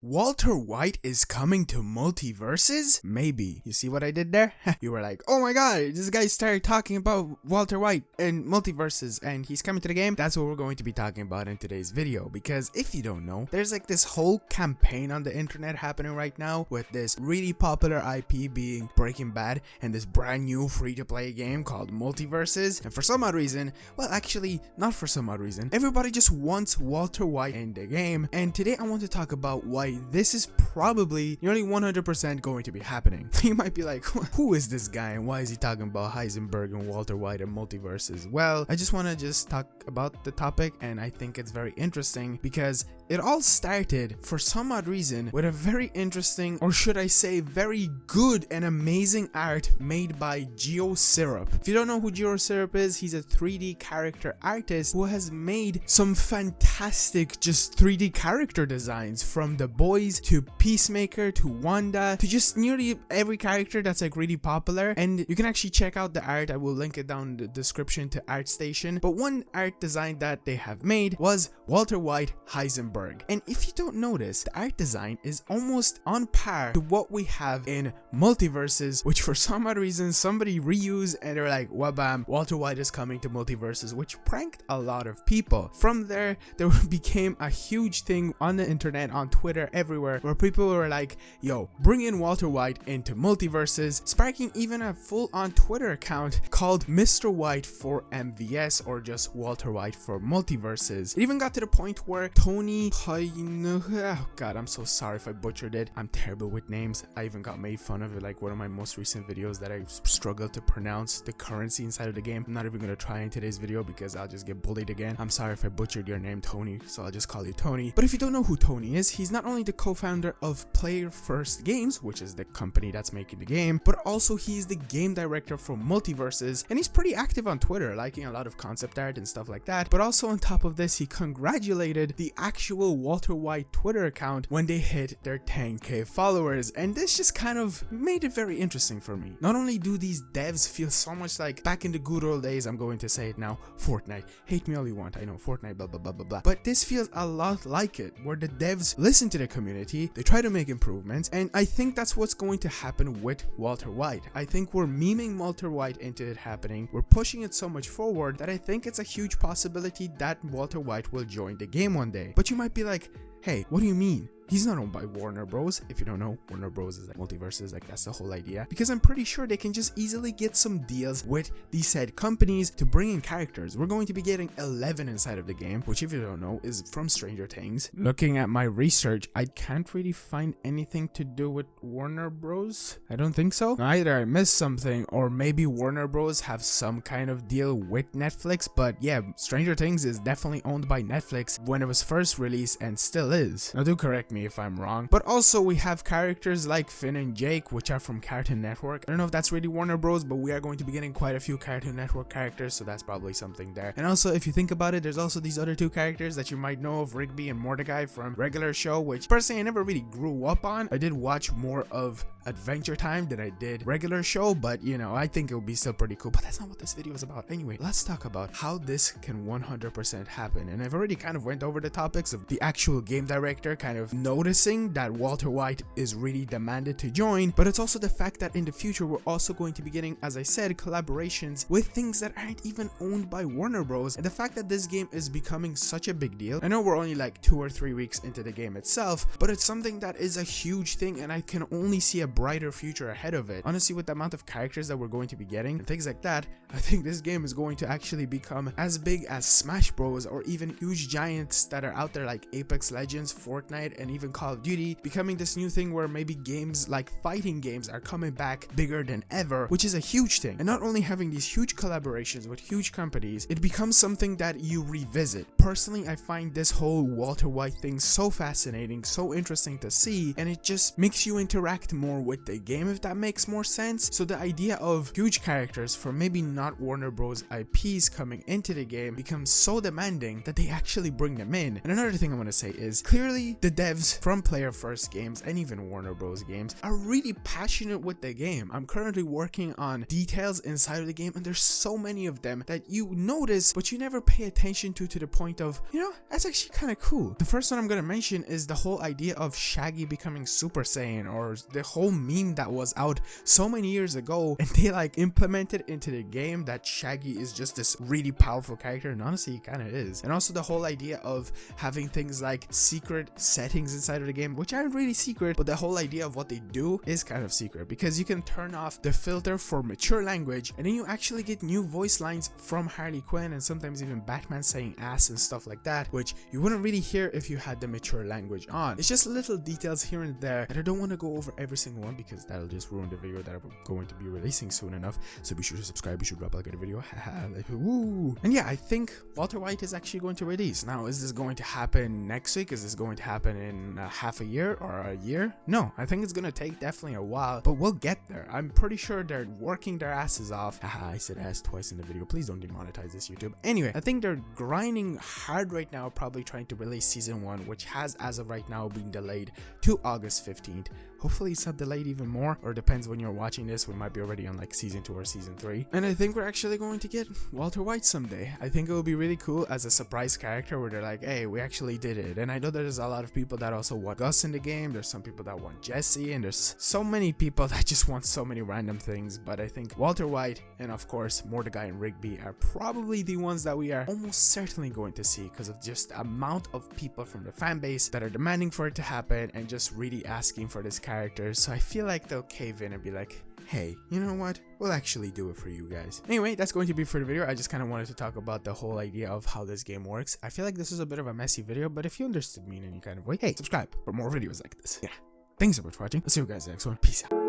Walter White is coming to Multiversus? Maybe. You see what I did there? You were like, oh my god, this guy started talking about Walter White and Multiversus and he's coming to the game. That's what we're going to be talking about in today's video, because if you don't know, there's like this whole campaign on the internet happening right now with this really popular IP being Breaking Bad and this brand new free-to-play game called Multiversus. And for some odd reason, well actually not for some odd reason, everybody just wants Walter White in the game. And today I want to talk about why this is probably nearly 100% going to be happening. You might be like, who is this guy and why is he talking about Heisenberg and Walter White and Multiversus? Well, I just want to just talk about the topic, and I think it's very interesting because it all started for some odd reason with a very interesting, or should I say very good and amazing art made by GeoSyrup. If you don't know who GeoSyrup is, he's a 3D character artist who has made some fantastic just 3D character designs, from the boys to Peacemaker to Wanda to just nearly every character that's like really popular. And you can actually check out the art. I will link it down in the description to ArtStation. But one art design that they have made was Walter White Heisenberg. And if you don't notice, the art design is almost on par to what we have in Multiversus, which for some odd reason somebody reused, and they're like, wabam, Walter White is coming to Multiversus, which pranked a lot of people. From there became a huge thing on the internet, on Twitter, everywhere, where people were like, yo, bring in Walter White into Multiversus, sparking even a full-on Twitter account called Mr. White for MVS, or just Walter White for Multiversus. It even got to the point where Tony, oh god, I'm so sorry if I butchered it. I'm terrible with names. I even got made fun of it, like one of my most recent videos, that I struggled to pronounce the currency inside of the game. I'm not even gonna try in today's video because I'll just get bullied again. I'm sorry if I butchered your name, Tony, so I'll just call you Tony. But if you don't know who Tony is, he's not only the co-founder of Player First Games, which is the company that's making the game, but also he's the game director for Multiversus, and he's pretty active on Twitter, liking a lot of concept art and stuff like that. But also on top of this, he congratulated the actual Walter White Twitter account when they hit their 10k followers, and this just kind of made it very interesting for me. Not only do these devs feel so much like back in the good old days, I'm going to say it now, Fortnite, hate me all you want, I know, Fortnite, blah blah blah blah blah, but this feels a lot like it, where the devs listen to the community, they try to make improvements, and I think that's what's going to happen with Walter White. I think we're memeing Walter White into it happening, we're pushing it so much forward that I think it's a huge possibility that Walter White will join the game one day. But you might be like, hey, what do you mean? He's not owned by Warner Bros. If you don't know, Warner Bros is like Multiversus, like that's the whole idea. Because I'm pretty sure they can just easily get some deals with these said companies to bring in characters. We're going to be getting 11 inside of the game, which if you don't know is from Stranger Things. Looking at my research, I can't really find anything to do with Warner Bros. I don't think so. Either I missed something, or maybe Warner Bros have some kind of deal with Netflix. But yeah, Stranger Things is definitely owned by Netflix when it was first released, and still is. Now do correct me if I'm wrong. But also we have characters like Finn and Jake, which are from Cartoon Network. I don't know if that's really Warner Bros, but we are going to be getting quite a few Cartoon Network characters, so that's probably something there. And also, if you think about it, there's also these other two characters that you might know of, Rigby and Mordecai from Regular Show, which personally I never really grew up on. I did watch more of Adventure Time than I did Regular Show, but you know, I think it would be still pretty cool. But that's not what this video is about. Anyway, let's talk about how this can 100% happen. And I've already kind of went over the topics of the actual game director kind of noticing that Walter White is really demanded to join, but it's also the fact that in the future we're also going to be getting, as I said, collaborations with things that aren't even owned by Warner Bros. And the fact that this game is becoming such a big deal. I know we're only like 2 or 3 weeks into the game itself, but it's something that is a huge thing, and I can only see a brighter future ahead of it. Honestly, with the amount of characters that we're going to be getting and things like that, I think this game is going to actually become as big as Smash Bros, or even huge giants that are out there like Apex Legends, Fortnite, and even Call of Duty, becoming this new thing where maybe games like fighting games are coming back bigger than ever, which is a huge thing. And not only having these huge collaborations with huge companies, it becomes something that you revisit. Personally, I find this whole Walter White thing so fascinating, so interesting to see, and it just makes you interact more more with the game, if that makes more sense. So the idea of huge characters from maybe not Warner Bros. IPs coming into the game becomes so demanding that they actually bring them in. And another thing I want to say is, clearly the devs from Player First Games and even Warner Bros. Games are really passionate with the game. I'm currently working on details inside of the game, and there's so many of them that you notice but you never pay attention to the point of, you know, that's actually kind of cool. The first one I'm gonna mention is the whole idea of Shaggy becoming Super Saiyan, or the whole meme that was out so many years ago, and they like implemented into the game that Shaggy is just this really powerful character, and honestly he kind of is. And also the whole idea of having things like secret settings inside of the game, which aren't really secret, but the whole idea of what they do is kind of secret, because you can turn off the filter for mature language, and then you actually get new voice lines from Harley Quinn and sometimes even Batman saying ass and stuff like that, which you wouldn't really hear if you had the mature language on. It's just little details here and there that I don't want to go over every single one, because that'll just ruin the video that I'm going to be releasing soon enough. So be sure to subscribe, be sure to drop a like on the video. Woo. And yeah, I think Walter White is actually going to release. Now, is this going to happen next week? Is this going to happen in half a year or a year? No, I think it's going to take definitely a while, but we'll get there. I'm pretty sure they're working their asses off. I said ass twice in the video. Please don't demonetize this, YouTube. Anyway, I think they're grinding hard right now, probably trying to release season 1, which has as of right now been delayed to August 15th. Hopefully it's not delayed even more, or depends when you're watching this, we might be already on like season 2 or season 3. And I think we're actually going to get Walter White someday. I think it will be really cool as a surprise character where they're like, hey, we actually did it. And I know there's a lot of people that also want Gus in the game, there's some people that want Jesse, and there's so many people that just want so many random things. But I think Walter White and of course Mordecai and Rigby are probably the ones that we are almost certainly going to see, because of just the amount of people from the fan base that are demanding for it to happen and just really asking for this character. So I feel like they'll cave in and be like, hey, you know what, we'll actually do it for you guys. Anyway, that's going to be for the video. I just kind of wanted to talk about the whole idea of how this game works. I feel like this is a bit of a messy video, but if you understood me in any kind of way, hey, subscribe for more videos like this. Yeah, thanks so much for watching. I'll see you guys in the next one. Peace out.